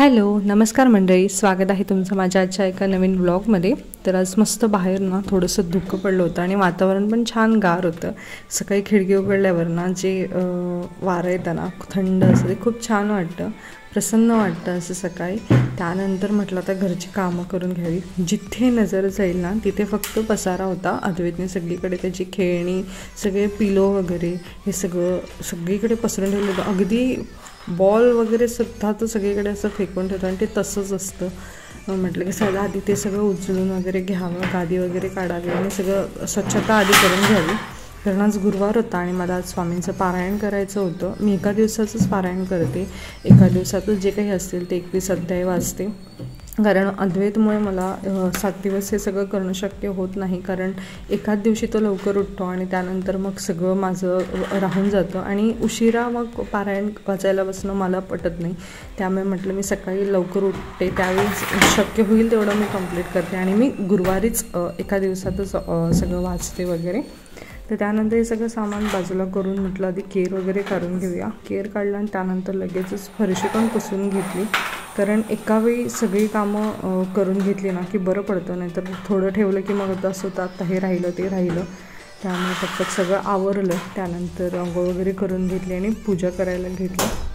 Hello नमस्कार मंडळी, स्वागत आहे तुमचं माझ्या आजच्या एका नवीन ब्लॉगमध्ये। तर आज मस्त बाहेर ना थोडंसं धुकं पडलं होतं आणि वातावरण पण छान गार होतं। सकाळी खिडकी उघडल्यावर ना जे वारं येतं ना थंड असं ते खूप छान वाटतं, प्रसन्न वाटतं असं सकाळी। त्यानंतर म्हटलं आता घरची कामं करून घ्यावी। जिथे नजर जाईल ना तिथे फक्त पसारा होता। अद्वैतने सगळीकडे त्याची खेळणी, सगळे पिलो वगैरे हे सगळीकडे पसरून ठेवलं होतं। अगदी बॉल वगैरे सुद्धा तो सगळीकडे असं फेकून ठेवतो आणि ते तसंच असतं। म्हटलं की सगळं आधी ते सगळं उचलून वगैरे घ्यावं, गादी वगैरे काढावी आणि सगळं स्वच्छता आधी करून घ्यावी। कारण आज गुरुवार होता आणि मला आज स्वामींचं पारायण करायचं होतं। मी एका दिवसाचंच पारायण करते, एका दिवसातच जे काही असतील ते 21 अध्याय वाचते। कारण अद्वैतमुळे मला 7 दिवस हे सगळं करणं शक्य होत नाही, कारण एकाच दिवशी तो लवकर उठतो आणि त्यानंतर मग सगळं माझं राहून जातं आणि उशिरा मग पारायण वाचायला बसणं मला पटत नाही। त्यामुळे म्हटलं मी सकाळी लवकर उठते, त्यावेळीच शक्य होईल तेवढं मी कंप्लीट करते आणि मी गुरुवारीच एका दिवसातच सगळं वाचते वगैरे। तर त्यानंतर हे सगळं सामान बाजूला करून म्हटलं आधी केर वगैरे काढून घेऊया। केर काढलं आणि त्यानंतर लगेचच फरशी पण पुसून घेतली, कारण एका वेळी सगळी कामं करून घेतली ना की बरं पडतं। नाहीतर थोडं ठेवलं की मग आता असं होतं आता हे राहिलं ते राहिलं। त्यामुळे फक्त सगळं आवरलं, त्यानंतर अंघोळ वगैरे करून घेतली आणि पूजा करायला घेतली।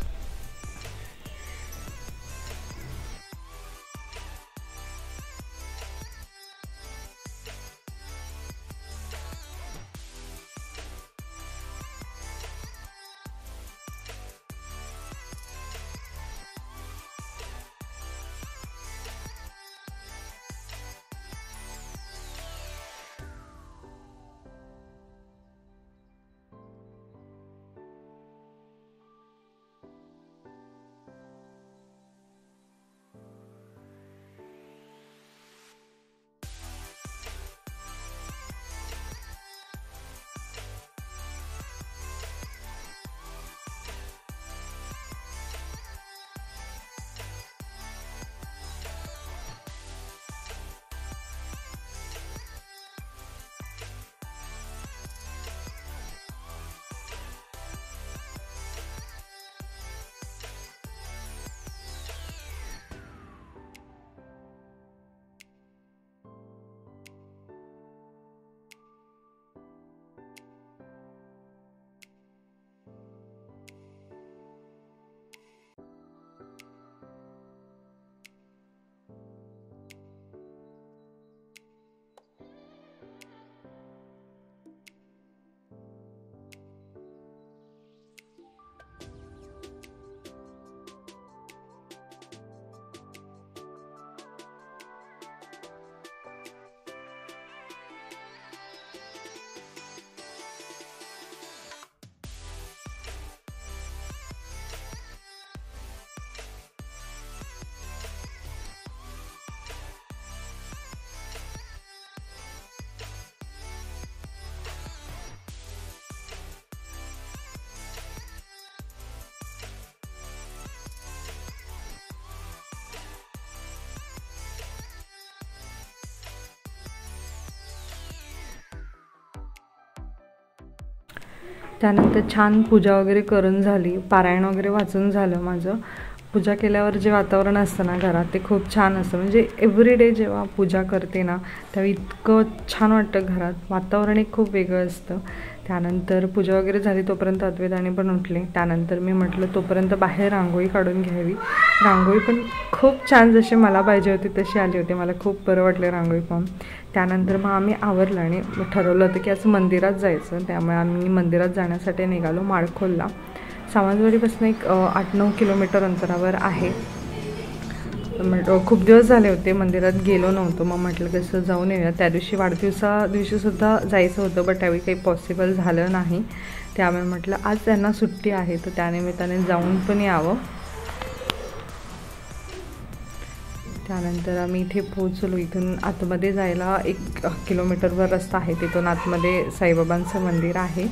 त्यानंतर छान पूजा वगैरे करून झाली, पारायण वगैरे वाचून झालं माझं। पूजा केल्यावर जे वातावरण असतं ना घरात ते खूप छान असतं। म्हणजे एव्हरीडे जेव्हा पूजा करते ना तेव्हा इतकं छान वाटतं, घरात वातावरण एक खूप वेगळं असतं। त्यानंतर पूजा वगैरे झाली तोपर्यंत अद्वैताने पण उठले। त्यानंतर मी म्हटलं तोपर्यंत बाहेर रांगोळी काढून घ्यावी। रांगोळी पण खूप छान जशी मला पाहिजे होती तशी आली होती, मला खूप बरं वाटलं रांगोळी पाहून। त्यानंतर मग आम्ही आवरलं आणि ठरवलं होतं की आज मंदिरात जायचं, त्यामुळे आम्ही मंदिरात जाण्यासाठी निघालो। माळखोलला सावंतवाडीपासून एक 8-9 किलोमीटर अंतरावर आहे। खूप दिवस झाले होते मंदिरात गेलो नव्हतो, मग म्हटलं कसं जाऊन येऊया। त्या दिवशी वाढदिवसा दिवशीसुद्धा जायचं होतं, बट त्यावेळी काही पॉसिबल झालं नाही। त्यामुळे म्हटलं आज त्यांना सुट्टी आहे तर त्यानिमित्ताने जाऊन पण यावं। त्यानंतर आम्ही इथे पोहोचलो। इथून आतमध्ये जायला 1 किलोमीटरवर रस्ता आहे, तिथून आतमध्ये साईबाबांचं मंदिर आहे।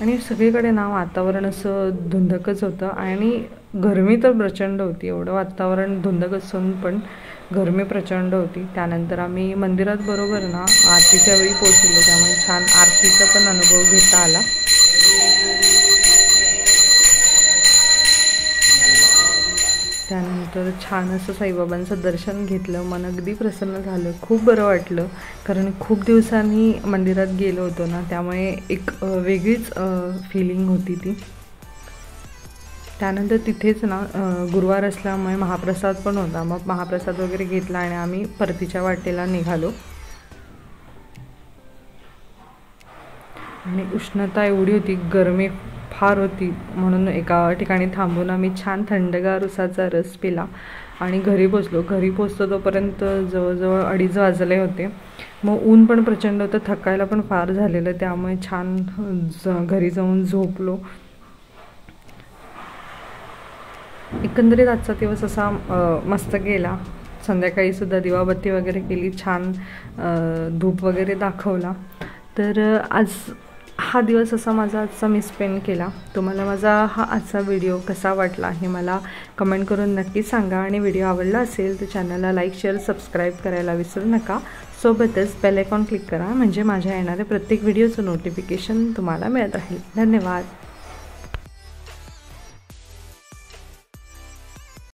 आणि सगळीकडे ना वातावरण असं धुंदकच होतं आणि गरमी तर प्रचंड होती। एवढं वातावरण धुंदक असून पण गरमी प्रचंड होती। त्यानंतर आम्ही मंदिरात बरोबर ना आरतीच्या वेळी पोहोचलो, त्यामुळे छान आरतीचा पण अनुभव घेता आला। तर छान असं साईबाबांचं दर्शन घेतलं, मन अगदी प्रसन्न झालं, खूप बरं वाटलं. कारण खूप दिवसांनी मंदिरात गेलो होतो ना, त्यामुळे एक वेगळीच फिलिंग होती ती. त्यानंतर तिथेच ना गुरुवार असल्यामुळे महाप्रसाद पण होता. मग महाप्रसाद वगैरे घेतला आणि आम्ही परतीच्या वाटेला निघालो. आणि उष्णता एवढी होती, गरमी फार होती, म्हणून एका ठिकाणी थांबून आम्ही छान थंडगार उसाचा रस पिला आणि घरी पोचलो. घरी पोचतो तोपर्यंत जवळजवळ 2:30 वाजले होते. मग ऊन पण प्रचंड होतं, थकायला पण फार झालेलं, त्यामुळे छान घरी जाऊन झोपलो. एकंदरीत आजचा दिवस असा मस्त गेला. संध्याकाळीसुद्धा दिवाबत्ती वगैरे केली, छान धूप वगैरे दाखवला. तर आज हा दिवस असा माझा आजचा मी स्पेंड केला. तुम्हाला माझा हा आजचा व्हिडिओ कसा वाटला हे मला कमेंट करून नक्की सांगा. आणि व्हिडिओ आवडला असेल तर चॅनलला लाईक, शेअर, सबस्क्राईब करायला विसरू नका. सोबतच बेल आयकॉन क्लिक करा, म्हणजे माझ्या येणाऱ्या प्रत्येक व्हिडिओचं नोटिफिकेशन तुम्हाला मिळत राहील. धन्यवाद.